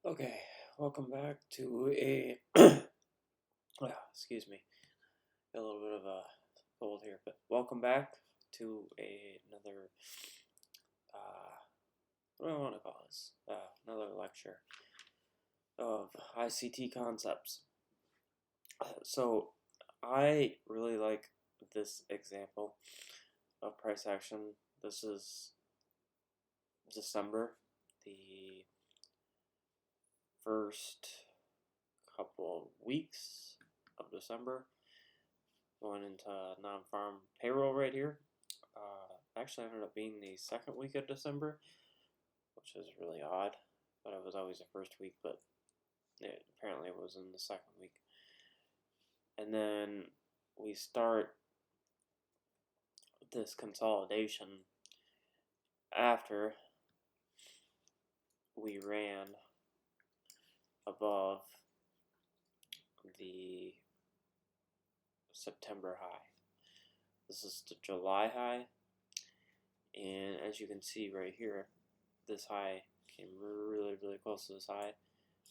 Okay, welcome back to a excuse me, got a little bit of a cold here, but welcome back to another what do I want to call this? Another lecture of ICT concepts. So I really like this example of price action. This is December, the first couple of weeks of December, going into non-farm payroll right here. Actually ended up being the second week of December, which is really odd. But it was always the first week, but apparently it was in the second week. And then we start this consolidation after we ran above the September high. This is the July high, and as you can see right here, this high came really close to this high,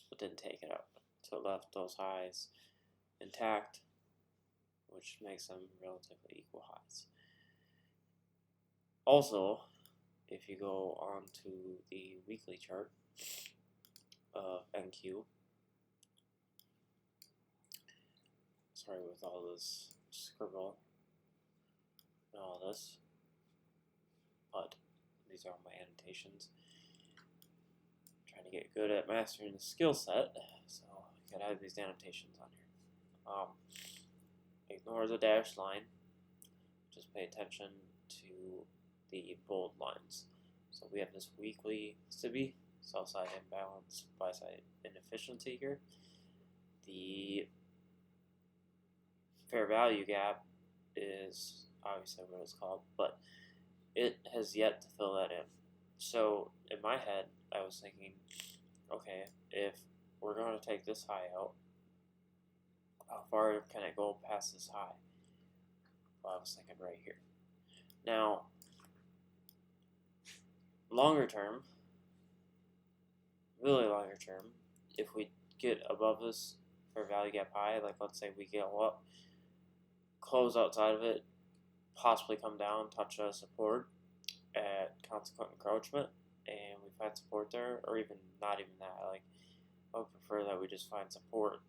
but didn't take it up, so it left those highs intact, which makes them relatively equal highs. Also, if you go on to the weekly chart of NQ, sorry with all this scribble and all this, but these are my annotations. I'm trying to get good at mastering the skill set, so you gotta have these annotations on here. Ignore the dashed line, just pay attention to the bold lines. So we have this weekly SIBI, sell side imbalance, buy side inefficiency here. The fair value gap is obviously what it's called, but it has yet to fill that in. So in my head, I was thinking, okay, if we're going to take this high out, how far can it go past this high? Well, I was thinking right here. Now, longer term, really longer term, if we get above this fair value gap high, like let's say we go up, close outside of it, possibly come down, touch a support at consequent encroachment, and we find support there, or even not even that. Like, I would prefer that we just find support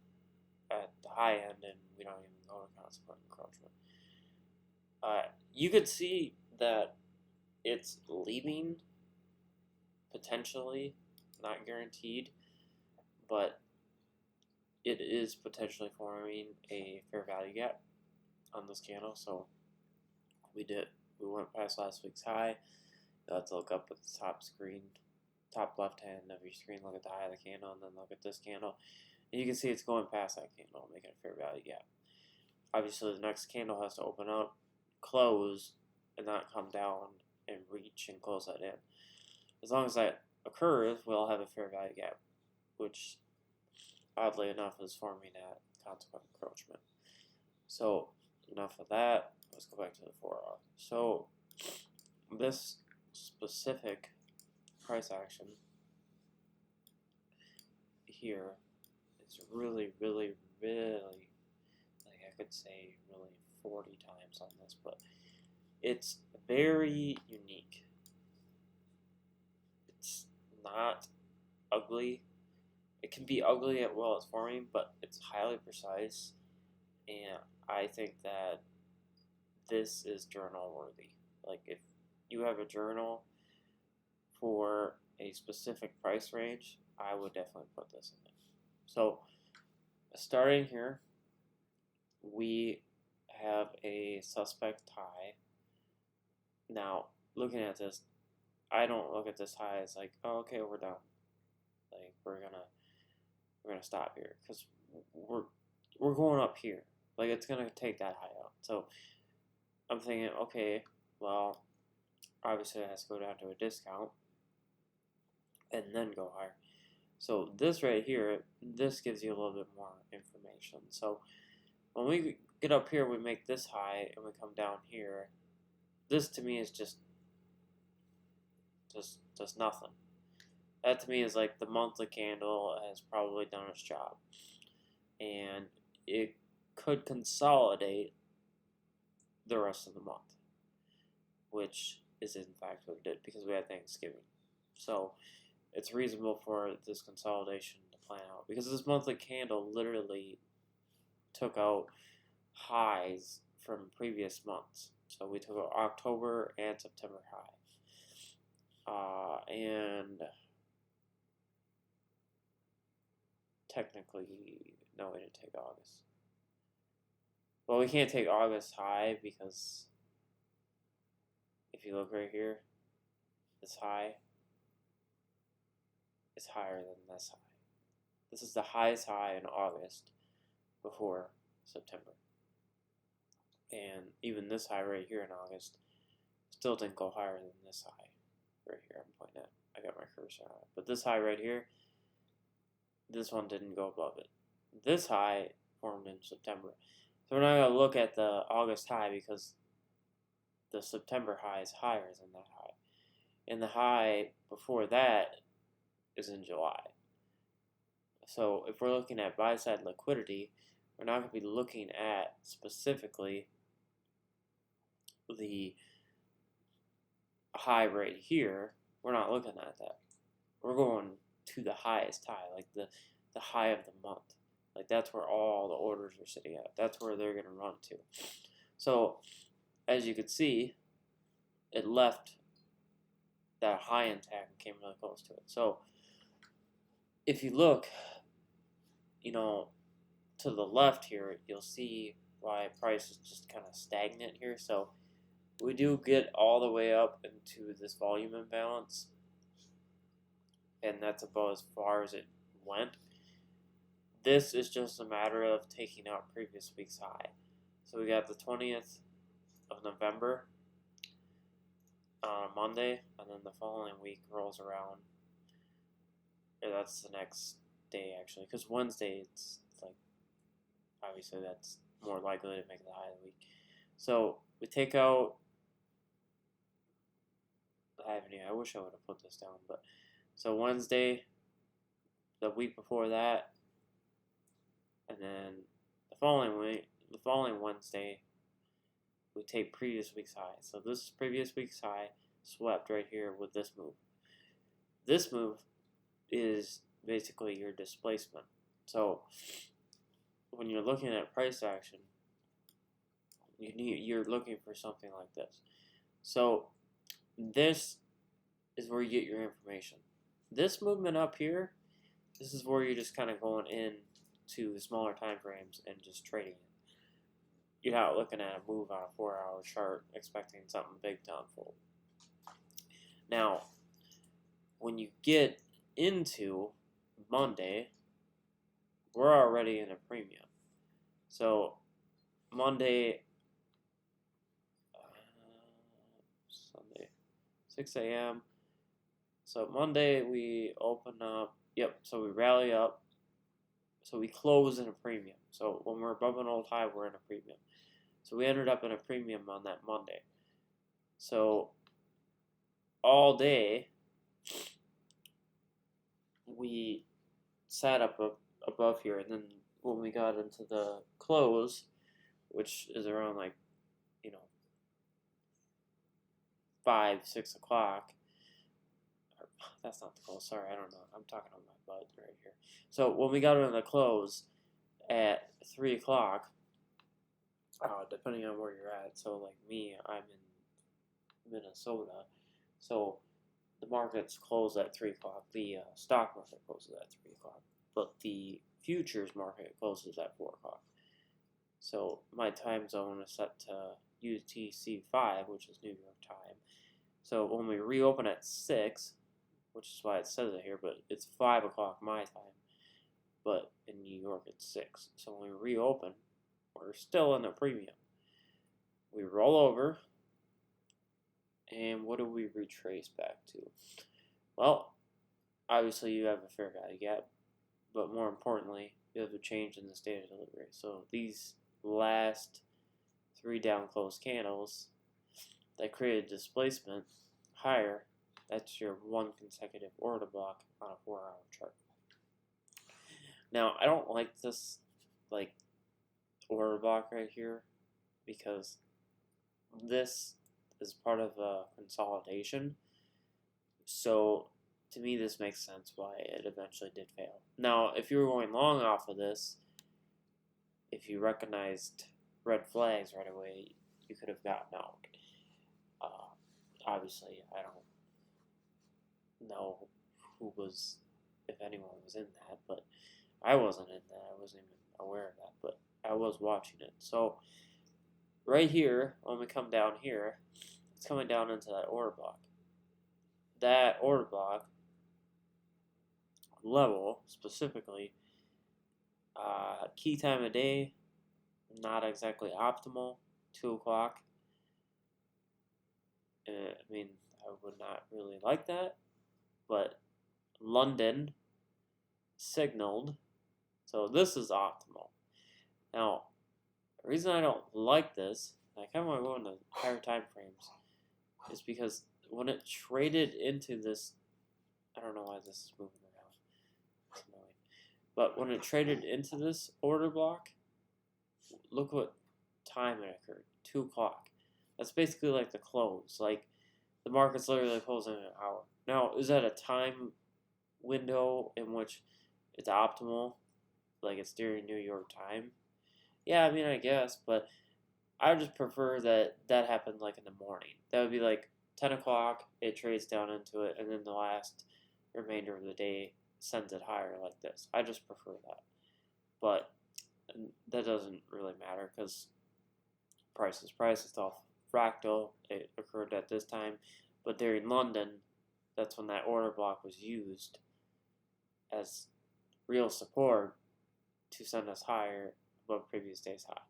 at the high end and we don't even go to consequent encroachment. You could see that it's leaving, potentially, not guaranteed, but it is potentially forming a fair value gap on this candle. So we went past last week's high. Let's look up at the top left hand of your screen, look at the high of the candle, and then look at this candle. And you can see it's going past that candle, making a fair value gap. Obviously, the next candle has to open up, close, and not come down and reach and close that in. As long as that occurs, we'll have a fair value gap, which, oddly enough, is forming at consequent encroachment. So, enough of that. Let's go back to the 4-hour. So, this specific price action here is really, like I could say really 40 times on this, but it's very unique. It's not ugly. It can be ugly at while it's forming, but it's highly precise, and I think that this is journal worthy. Like, if you have a journal for a specific price range, I would definitely put this in it. So, starting here, we have a suspect high. Now, looking at this, I don't look at this high as like, oh, okay, we're done. Like, we're gonna stop here, because we're going up here. Like, it's gonna take that high out. So I'm thinking, okay, well, obviously it has to go down to a discount and then go higher. So this right here, this gives you a little bit more information. So when we get up here, we make this high, and we come down here. This to me is just nothing. that to me is like the monthly candle has probably done its job, and it could consolidate the rest of the month, which is in fact what it did because we had Thanksgiving. So it's reasonable for this consolidation to plan out because this monthly candle literally took out highs from previous months. So we took out October and September high. And technically, no, we didn't take August. Well, we can't take August high because if you look right here, this high is higher than this high. This is the highest high in August before September. And even this high right here in August still didn't go higher than this high right here I'm pointing at. I got my cursor on it. But this high right here, this one didn't go above it. This high formed in September. So we're not going to look at the August high because the September high is higher than that high. And the high before that is in July. So if we're looking at buy-side liquidity, we're not going to be looking at specifically the high right here. We're not looking at that. We're going to the highest high, like the high of the month. Like that's where all the orders are sitting at. That's where they're going to run to. So as you can see, it left that high intact and came really close to it. So if you look, to the left here, you'll see why price is just kind of stagnant here. So we do get all the way up into this volume imbalance, and that's about as far as it went. This is just a matter of taking out previous week's high. So we got the 20th of November on Monday, and then the following week rolls around. Or that's the next day, actually, because Wednesday, it's like, obviously that's more likely to make the high of the week. So we take out, I wish I would have put this down, but so Wednesday, the week before that, and then the following Wednesday, we take previous week's high. So this is previous week's high swept right here with this move. This move is basically your displacement. So when you're looking at price action, you're looking for something like this. So this is where you get your information. This movement up here, this is where you're just kind of going in to smaller time frames and just trading it. You're not looking at a move on a 4-hour chart expecting something big to unfold. Now, when you get into Monday, we're already in a premium. So Monday, Sunday, 6 a.m. So Monday we open up, so we rally up. So we close in a premium. So when we're above an old high, we're in a premium. So we ended up in a premium on that Monday. So all day, we sat up above here. And then when we got into the close, which is around 5, 6 o'clock. That's not the close. Sorry, I don't know. I'm talking on my butt right here. So when we got into the close at 3 o'clock, depending on where you're at. So like me, I'm in Minnesota. So the markets close at 3 o'clock. The stock market closes at 3 o'clock. But the futures market closes at 4 o'clock. So my time zone is set to UTC 5, which is New York time. So when we reopen at 6, which is why it says it here, but it's 5 o'clock my time. But in New York, it's 6. So when we reopen, we're still in a premium. We roll over, and what do we retrace back to? Well, obviously you have a fair value gap, but more importantly, you have a change in the state of delivery. So these last 3 down close candles that created displacement higher That's your one consecutive order block on a 4-hour chart. Now, I don't like this order block right here because this is part of a consolidation. So to me, this makes sense why it eventually did fail. Now, if you were going long off of this, if you recognized red flags right away, you could have gotten out. Obviously, I don't know who was, if anyone was in that, but I wasn't in that. I wasn't even aware of that, but I was watching it. So right here, when we come down here, it's coming down into that order block. That order block level specifically, key time of day, not exactly optimal, 2 o'clock. I mean, I would not really like that, but London signaled, so this is optimal. Now, the reason I don't like this, I kind of want to go into higher time frames, is because when it traded into this, I don't know why this is moving around, it's annoying, but when it traded into this order block, look what time it occurred, 2 o'clock. That's basically like the close. Like, the market's literally closing in an hour. Now, is that a time window in which it's optimal? Like, it's during New York time? Yeah, I mean, I guess, but I would just prefer that that happened, like, in the morning. That would be, like, 10 o'clock, it trades down into it, and then the last remainder of the day sends it higher like this. I just prefer that. But that doesn't really matter, because price is price. It's all fractal. It occurred at this time, but during London, that's when that order block was used as real support to send us higher above previous day's high,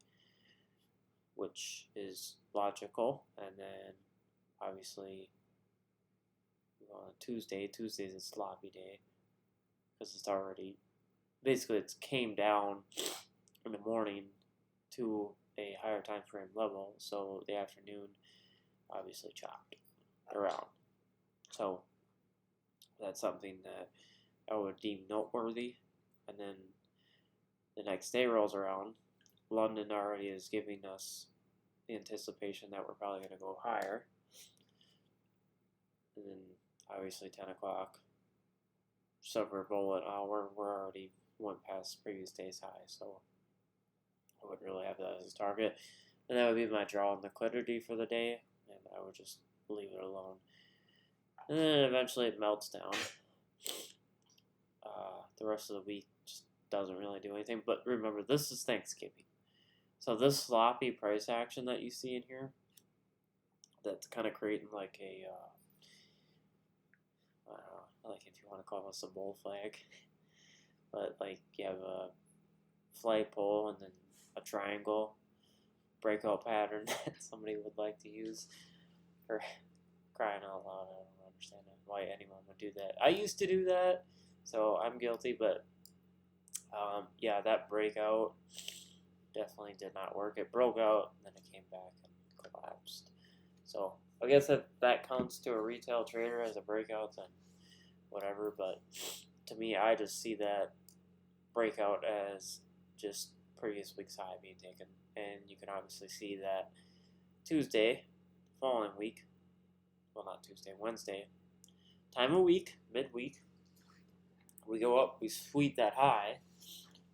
which is logical. And then obviously on Tuesday's a sloppy day because it's already basically it's came down in the morning to a higher time frame level, so the afternoon obviously chopped around. So that's something that I would deem noteworthy. And then the next day rolls around, London already is giving us the anticipation that we're probably going to go higher. And then obviously 10 o'clock, silver bullet hour, we're already went past previous day's high, so I would really have that as a target. And that would be my draw on liquidity for the day, and I would just leave it alone. And then eventually it melts down. The rest of the week just doesn't really do anything. But remember, this is Thanksgiving. So this sloppy price action that you see in here, that's kind of creating like a, like if you want to call this a bull flag. But like you have a flagpole and then a triangle breakout pattern that somebody would like to use. For crying out loud, I don't understand why anyone would do that. I used to do that, so I'm guilty, but yeah, that breakout definitely did not work. It broke out, and then it came back and collapsed. So I guess if that counts to a retail trader as a breakout, then whatever, but to me, I just see that breakout as just previous week's high being taken, and you can obviously see that Tuesday, following week, well, not Tuesday, Wednesday, time of week, midweek, we go up, we sweep that high,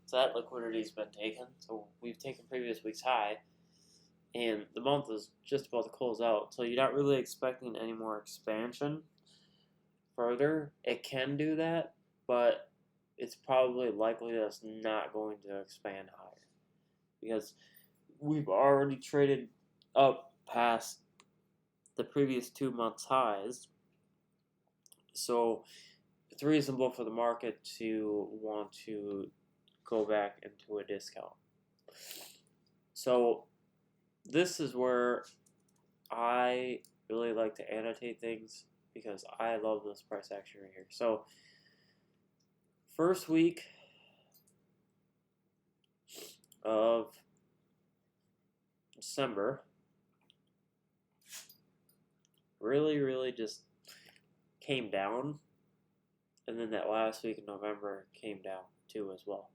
so that liquidity's been taken, so we've taken previous week's high, and the month is just about to close out, so you're not really expecting any more expansion further. It can do that, but it's probably likely that it's not going to expand higher, because we've already traded up past the previous 2 months' highs, so it's reasonable for the market to want to go back into a discount. So this is where I really like to annotate things, because I love this price action right here. So first week of December, really just came down, and then that last week in November came down too as well.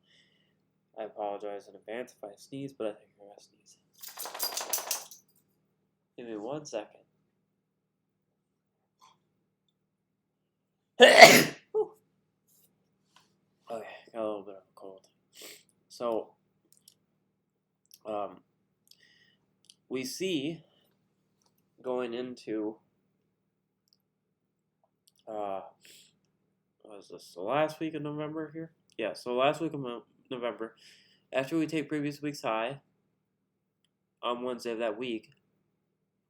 I apologize in advance if I sneeze, but I think I'm gonna sneeze. Give me 1 second. Okay, got a little bit of a cold. So, we see going into what was this? The last week of November here? Yeah, so last week of November, after we take previous week's high on Wednesday of that week,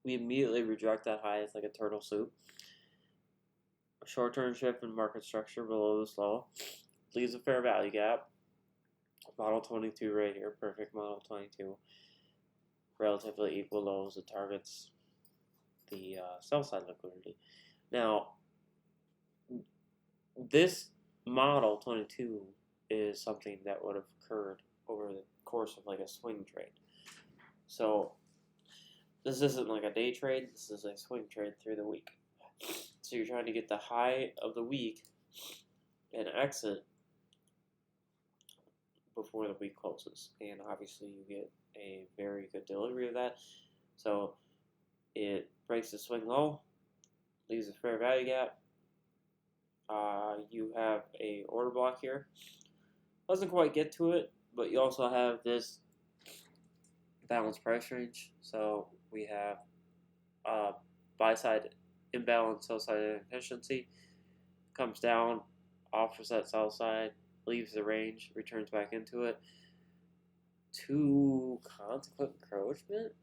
we immediately reject that high. It's like a turtle soup. A short-term shift in market structure below this low leaves a fair value gap. Model 22 right here, perfect model 22. Relatively equal lows. It targets the sell side liquidity. Now, this model 22 is something that would have occurred over the course of like a swing trade. So this isn't like a day trade, this is a swing trade through the week. So you're trying to get the high of the week and exit before the week closes. And obviously you get a very good delivery of that. So it breaks the swing low, leaves a fair value gap. You have a order block here. Doesn't quite get to it, but you also have this balanced price range. So we have buy side imbalance, sell side inefficiency. Comes down, offers that sell side, leaves the range, returns back into it. To consequent encroachment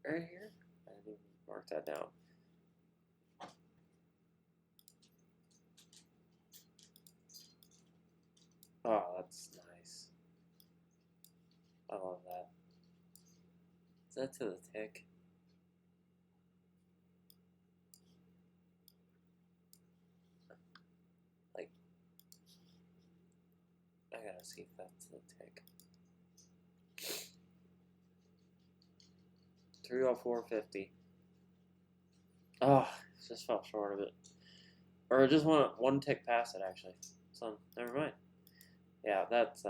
right here. I didn't even mark that down. Oh, that's nice. I love that. Is that to the tick? Like, I gotta see if that's the tick. 304.50. Oh, just fell short of it. Or just one tick past it actually. So never mind. Yeah, that's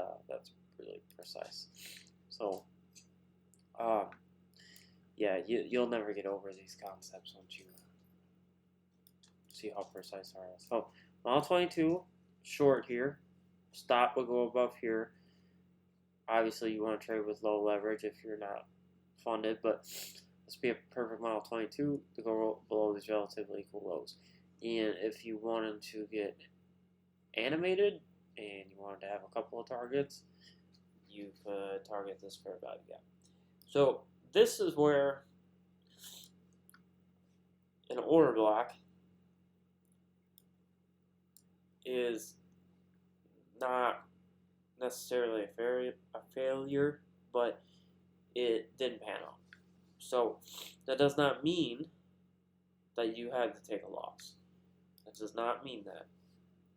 really precise. So, yeah, you'll never get over these concepts once you see how precise they are. So, model 22 short here. Stop will go above here. Obviously, you want to trade with low leverage if you're not funded, but this would be a perfect model 22 to go below these relatively equal lows. And if you wanted to get animated and you wanted to have a couple of targets, you could target this fair value gap. So this is where an order block is not necessarily a failure, but it didn't pan out. So that does not mean that you had to take a loss. That does not mean that.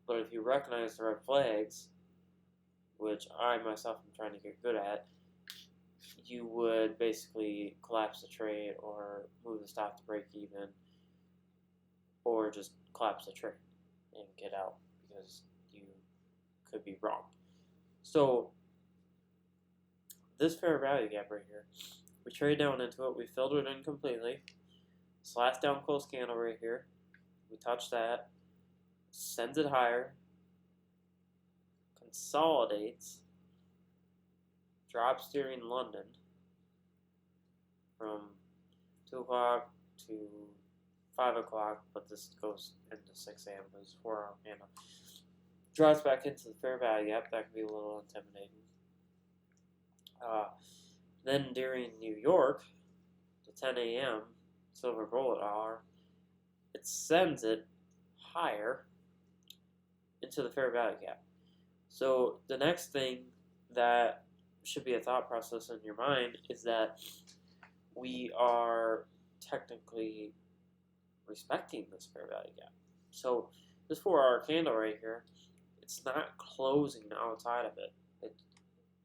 But if you recognize the red flags, which I myself am trying to get good at, you would basically collapse the trade or move the stop to break even, or just collapse the trade and get out because you could be wrong. So this fair value gap right here, we trade down into it, we filtered it in completely, slash down close candle right here, we touch that, sends it higher, consolidates, drops during London from 2 o'clock to 5 o'clock, but this goes into 6 a.m. It was 4 hour candle. Drops back into the fair value gap. That can be a little intimidating. Then during New York, to 10 a.m. silver bullet hour, it sends it higher into the fair value gap. So the next thing that should be a thought process in your mind is that we are technically respecting this fair value gap. So this 4 hour candle right here, it's not closing outside of it.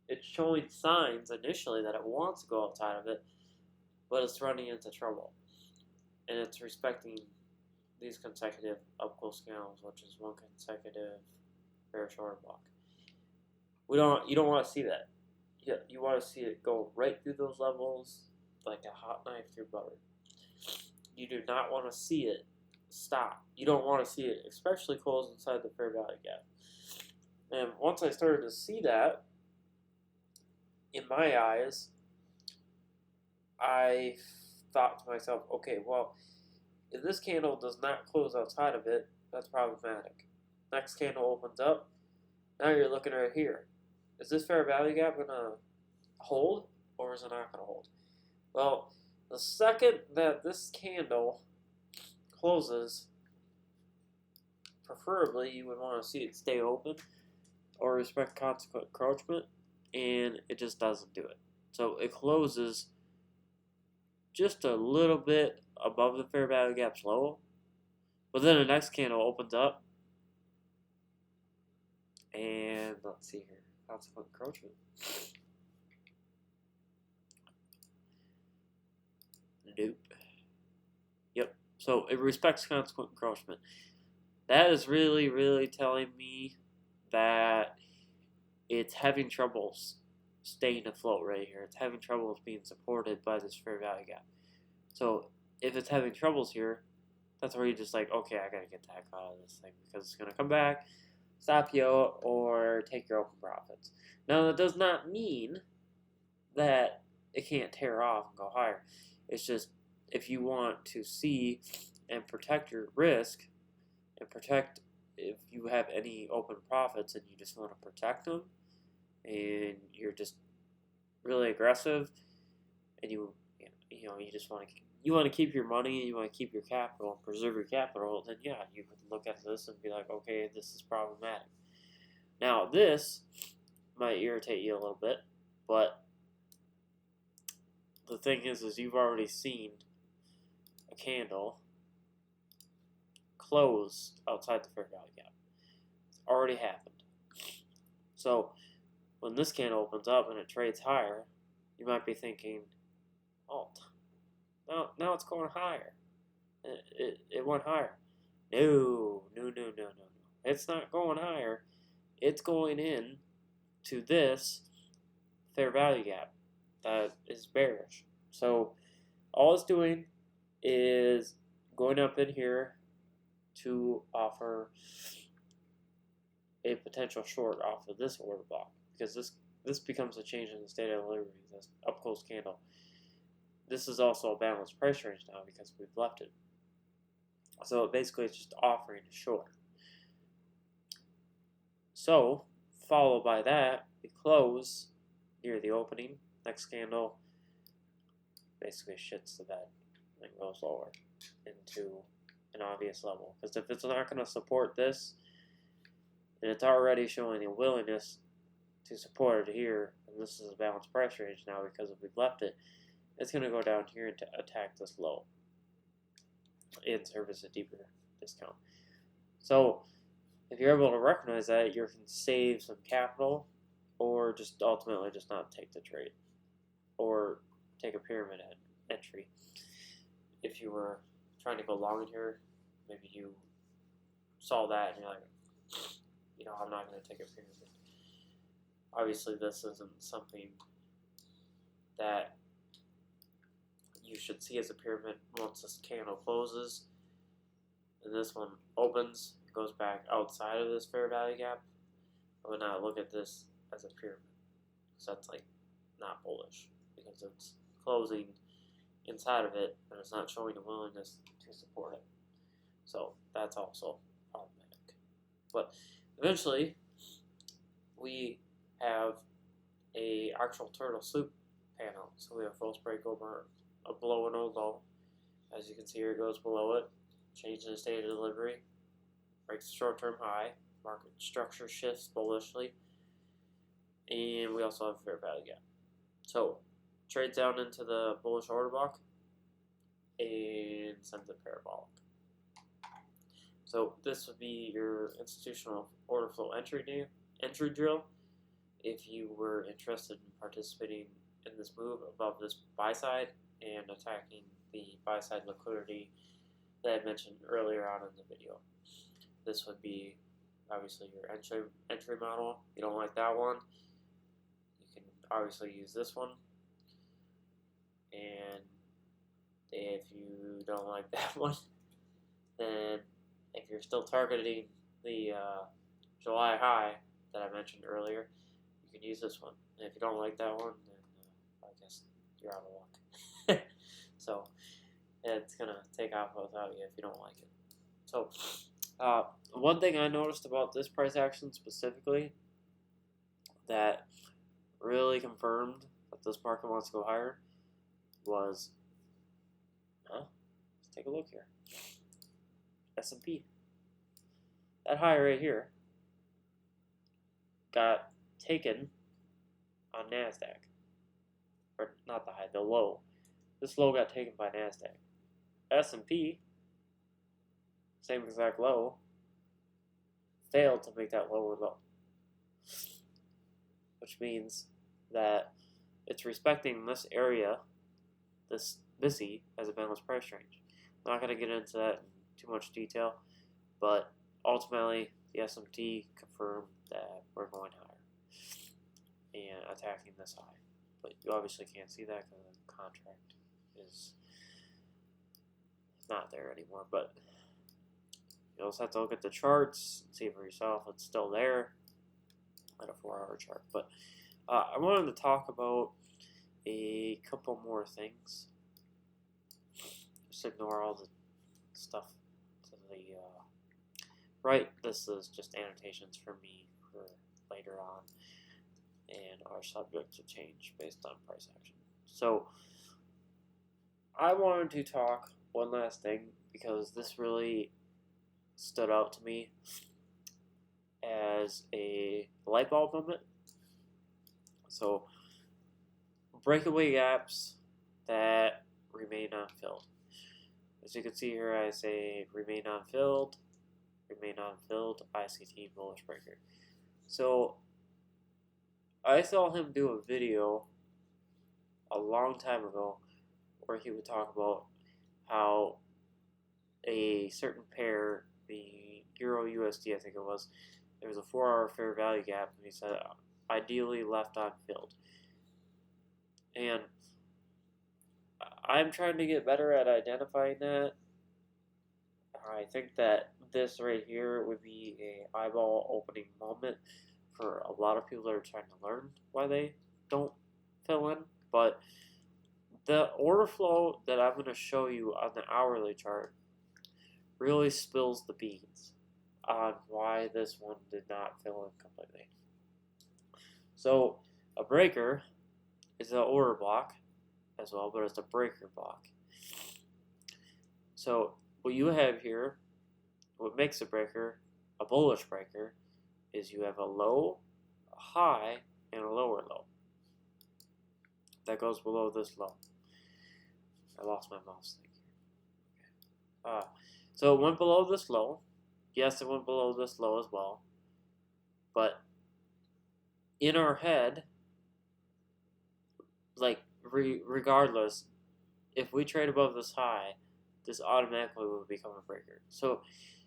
It's showing signs initially that it wants to go outside of it, but it's running into trouble. And it's respecting these consecutive up close candles, which is one consecutive bearish order block. You don't want to see that. You want to see it go right through those levels like a hot knife through butter. You do not want to see it stop. You don't want to see it, especially close inside the fair value gap. And once I started to see that, in my eyes, I thought to myself, okay, well, if this candle does not close outside of it, that's problematic. Next candle opens up. Now you're looking right here. Is this fair value gap going to hold, or is it not going to hold? Well, the second that this candle closes, preferably you would want to see it stay open or respect consequent encroachment, and it just doesn't do it. So it closes just a little bit above the fair value gap's low, but then the next candle opens up, and let's see here, consequent encroachment. Nope. Yep. So it respects consequent encroachment. That is really, really telling me that it's having troubles staying afloat right here. It's having troubles being supported by this fair value gap. So if it's having troubles here, that's where you're just like, okay, I gotta get the heck out of this thing because it's gonna come back, stop you, or take your open profits. Now that does not mean that it can't tear off and go higher. It's just if you want to see and protect your risk and protect if you have any open profits and you just want to protect them and you're just really aggressive and you just want to keep your money, you want to keep your capital, preserve your capital, then yeah, you could look at this and be like, okay, this is problematic. Now this might irritate you a little bit, but the thing is you've already seen a candle close outside the fair value gap. It's already happened. So when this candle opens up and it trades higher, you might be thinking, oh, now it's going higher. It went higher. No. It's not going higher. It's going in to this fair value gap that is bearish. So all it's doing is going up in here to offer a potential short off of this order block, because this becomes a change in the state of delivery, this up close candle. This is also a balanced price range now because we've left it. So basically it's just offering a short. So followed by that, we close near the opening. Next candle basically shits the bed and goes lower into an obvious level. Because if it's not going to support this, and it's already showing a willingness to support it here, and this is a balanced price range now because if we've left it, it's going to go down here and attack this low and serve as a deeper discount. So if you're able to recognize that, you can save some capital, or just ultimately just not take the trade, or take a pyramid entry. If you were trying to go long in here, maybe you saw that and you're like, I'm not going to take a pyramid. Obviously, this isn't something that you should see as a pyramid. Once this candle closes and this one opens, it goes back outside of this fair value gap, I would not look at this as a pyramid, because that's like not bullish, because it's closing inside of it and it's not showing a willingness to support it. So that's also problematic. But eventually we have a actual turtle soup panel. So we have false breakover below an old low. As you can see here, it goes below it, changes the state of delivery, breaks the short-term high, market structure shifts bullishly, and we also have a fair value gap. So trades down into the bullish order block and sends it parabolic. So this would be your institutional order flow entry drill. If you were interested in participating in this move above this buy side and attacking the buy side liquidity that I mentioned earlier on in the video. This would be obviously your entry model. If you don't like that one, you can obviously use this one. And if you don't like that one, then if you're still targeting the July high that I mentioned earlier, you can use this one. And if you don't like that one, then I guess you're out of luck. So it's gonna take off without you if you don't like it. So one thing I noticed about this price action specifically that really confirmed that this market wants to go higher was, let's take a look here. S&P. That high right here got taken on NASDAQ. Or not the high, the low. This low got taken by NASDAQ. S&P, same exact low, failed to make that lower low. Which means that it's respecting this area, this BISI, as a balanced price range. I'm not going to get into that in too much detail, but ultimately the S&P confirmed that we're going higher and attacking this high. But you obviously can't see that because the contract is not there anymore. But you also have to look at the charts and see for yourself it's still there at a 4-hour chart. But I wanted to talk about a couple more things. Just ignore all the stuff to the right. This is just annotations for me for later on and are subject to change based on price action. So I wanted to talk one last thing because this really stood out to me as a light bulb moment. So breakaway gaps that remain unfilled. As you can see here, I say remain unfilled, ICT bullish breaker. So I saw him do a video a long time ago where he would talk about how a certain pair, the Euro USD, I think it was, there was a 4-hour fair value gap, and he said ideally left unfilled. And I'm trying to get better at identifying that. I think that this right here would be a eyeball opening moment for a lot of people that are trying to learn why they don't fill in. But the order flow that I'm going to show you on the hourly chart really spills the beans on why this one did not fill in completely. So a breaker is an order block as well, but it's a breaker block. So what you have here, what makes a breaker a bullish breaker, is you have a low, a high, and a lower low that goes below this low. I lost my mouse thing here. So it went below this low. Yes, it went below this low as well. But in our head, like regardless, if we trade above this high, this automatically will become a breaker. So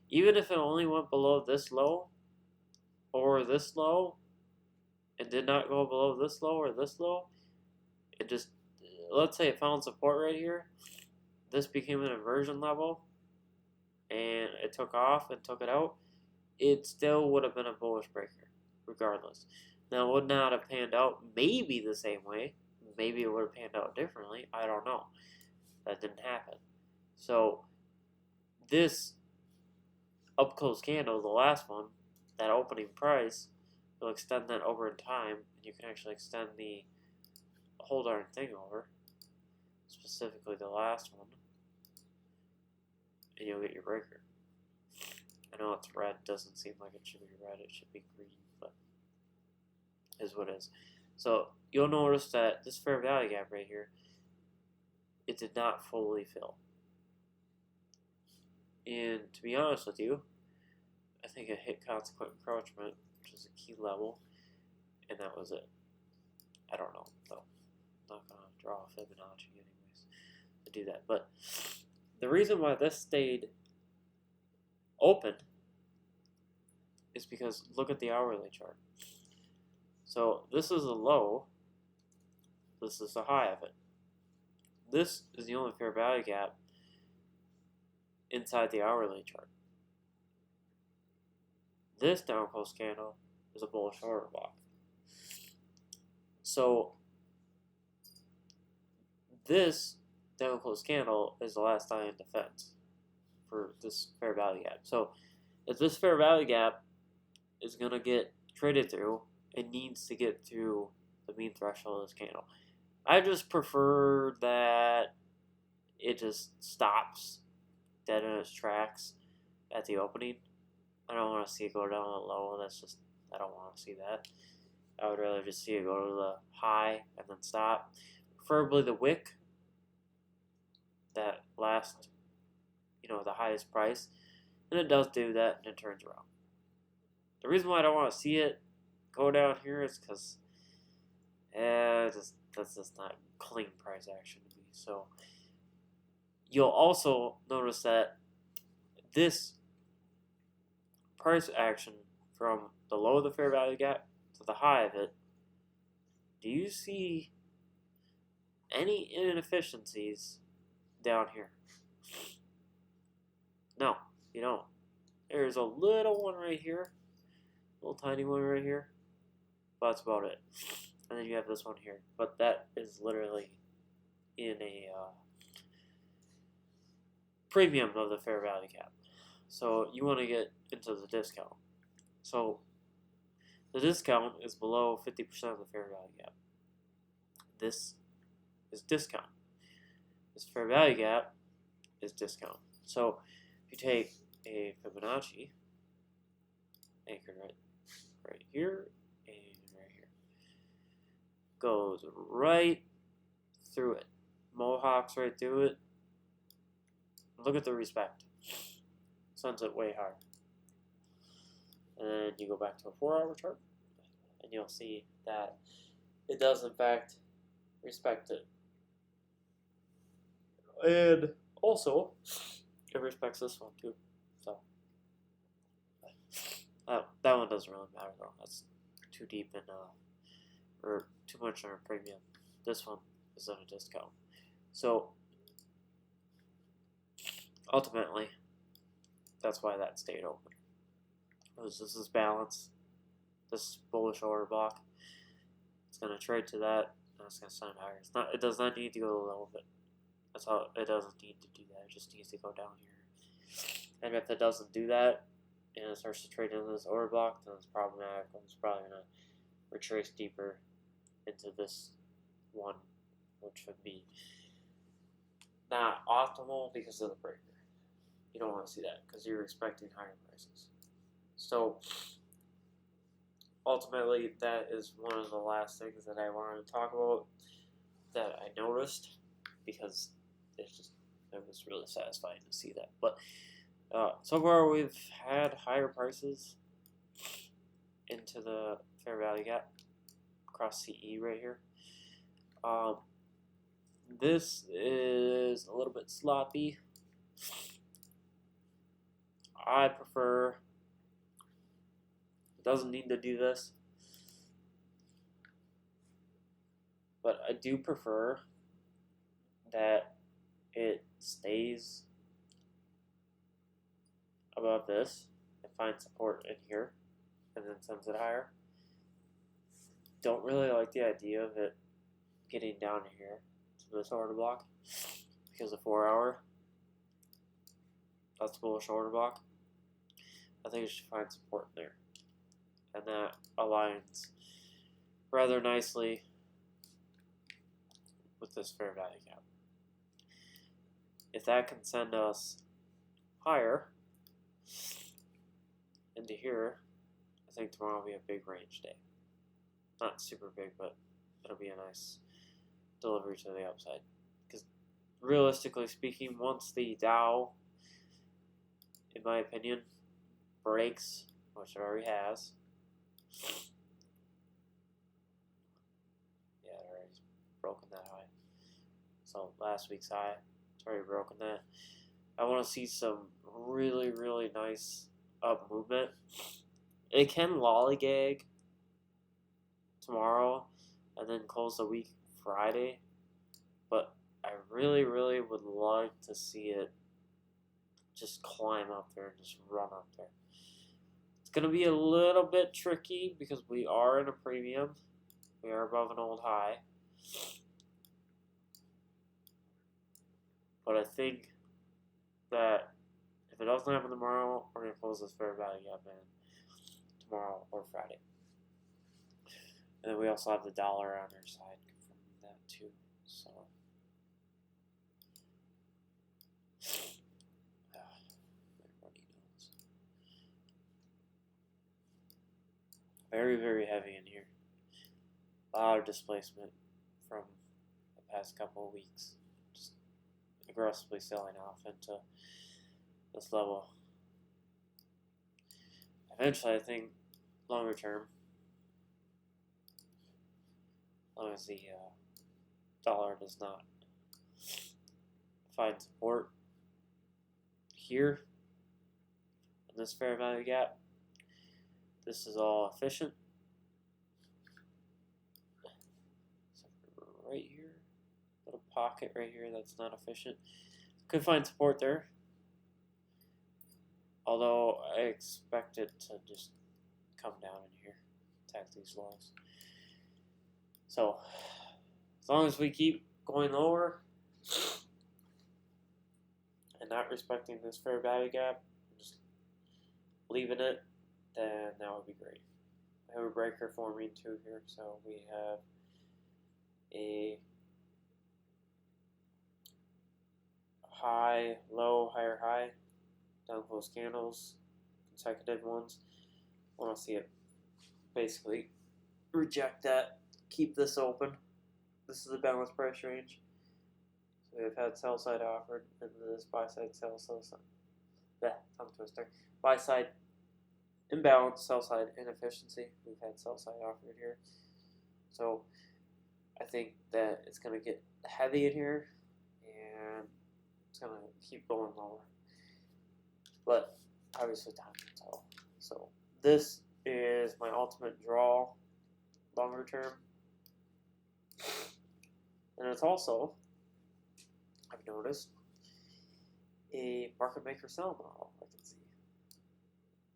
even if it only went below this low or this low and did not go below this low or this low, it just, let's say it found support right here, this became an inversion level and it took off and took it out, it still would have been a bullish breaker regardless. Now it would not have panned out maybe the same way, maybe it would have panned out differently, I don't know. That didn't happen. So this up close candle, the last one, that opening price, will extend that over in time, and you can actually extend the whole darn thing over, specifically the last one, and you'll get your breaker. I know it's red, doesn't seem like it should be red, it should be green, but is what it is. So you'll notice that this fair value gap right here, it did not fully fill. And to be honest with you, I think it hit consequent encroachment, which is a key level, and that was it. I don't know, though. I'm not going to draw a Fibonacci anyways to do that. But the reason why this stayed open is because look at the hourly chart. So this is a low, this is the high of it. This is the only fair value gap inside the hourly chart. This down close candle is a bullish order block. So this down close candle is the last line of defense for this fair value gap. So if this fair value gap is going to get traded through, it needs to get through the mean threshold of this candle. I just prefer that it just stops dead in its tracks at the opening. I don't want to see it go down low. That's just, I don't want to see that. I would rather just see it go to the high and then stop. Preferably the wick, that last, the highest price. And it does do that and it turns around. The reason why I don't want to see it go down here is because that's just not clean price action to me. So you'll also notice that this price action from the low of the fair value gap to the high of it, do you see any inefficiencies down here? No, you don't. There's a little one right here, a little tiny one right here, but that's about it. And then you have this one here, but that is literally in a premium of the fair value gap. So you want to get into the discount. So the discount is below 50% of the fair value gap. This is discount. This fair value gap is discount. So if you take a Fibonacci, anchored right here and right here, goes right through it, mohawks right through it. Look at the respect. Sends it way higher. And then you go back to a 4-hour chart, and you'll see that it does in fact respect it. And also, it respects this one too. So that one doesn't really matter though. That's too deep in or too much on a premium. This one is at a discount. So ultimately, that's why that stayed open. Because this is balance. This bullish order block. It's going to trade to that, and it's going to send higher. It does not need to go low of it. That's how it doesn't need to do that. It just needs to go down here. And if it doesn't do that, and it starts to trade into this order block, then it's problematic. It's probably going to retrace deeper into this one, which would be not optimal because of the breaker. You don't want to see that because you're expecting higher prices. So ultimately, that is one of the last things that I wanted to talk about that I noticed, because it was really satisfying to see that. But so far we've had higher prices into the fair value gap across CE right here. This is a little bit sloppy. I prefer, it doesn't need to do this, but I do prefer that it stays above this and finds support in here and then sends it higher. Don't really like the idea of it getting down here to this order block, because the 4-hour, that's bullish order block. I think it should find support there, and that aligns rather nicely with this fair value gap. If that can send us higher into here, I think tomorrow will be a big range day. Not super big, but it'll be a nice delivery to the upside. Because realistically speaking, once the Dow, in my opinion, breaks, which it already has, yeah, it already broken that high. So last week's high, it's already broken that. I want to see some really, really nice up movement. It can lollygag tomorrow and then close the week Friday, but I really, really would like to see it just climb up there and just run up there. It's going to be a little bit tricky because we are in a premium. We are above an old high. But I think that if it doesn't happen tomorrow, we're going to close this fair value gap in tomorrow or Friday. And then we also have the dollar on our side confirming that too. So very, very heavy in here. A lot of displacement from the past couple of weeks. Just aggressively selling off into this level. Eventually, I think longer term, as long as the dollar does not find support here in this fair value gap, this is all efficient. Right here, little pocket right here that's not efficient. Could find support there, although I expect it to just come down in here, attack these lows. So as long as we keep going lower and not respecting this fair value gap, just leaving it, then that would be great. I have a breaker forming too here, so we have a high, low, higher high, down close candles, consecutive ones. I want to see it basically reject that, keep this open. This is a balanced price range. So we've had sell side offered, and this buy side sell side. Tongue twister. Buy side imbalance, sell side inefficiency. We've had sell side offered here. So I think that it's going to get heavy in here, and it's going to keep going lower. But obviously time will tell. So this is my ultimate draw longer term. And it's also, I've noticed, a market maker sell model. I can see.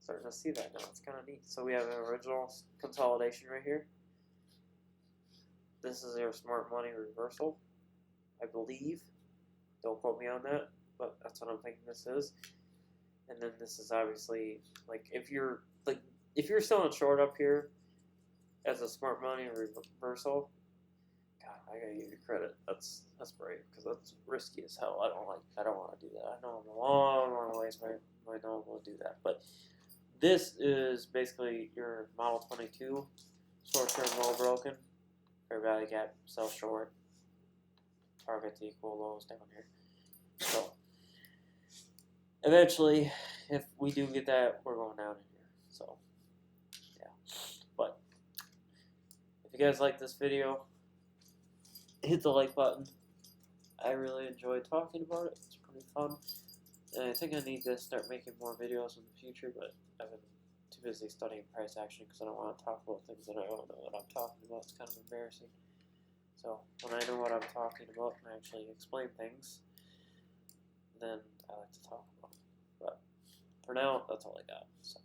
Starting to see that now. It's kind of neat. So we have an original consolidation right here. This is your smart money reversal, I believe. Don't quote me on that, but that's what I'm thinking this is. And then this is obviously like if you're selling short up here as a smart money reversal. God, I gotta give you credit. That's brave because that's risky as hell. I don't want to do that. I know I'm a long ways my normal to do that, but this is basically your Model 22 short-term well broken. Fair value gap, sell short, target to equal lows down here. So eventually, if we do get that, we're going down in here. So yeah, but if you guys like this video, hit the like button. I really enjoy talking about it. It's pretty fun, and I think I need to start making more videos in the future, but I've been too busy studying price action because I don't want to talk about things that I don't know what I'm talking about. It's kind of embarrassing. So when I know what I'm talking about and I actually explain things, then I like to talk about it. But for now, that's all I got. So.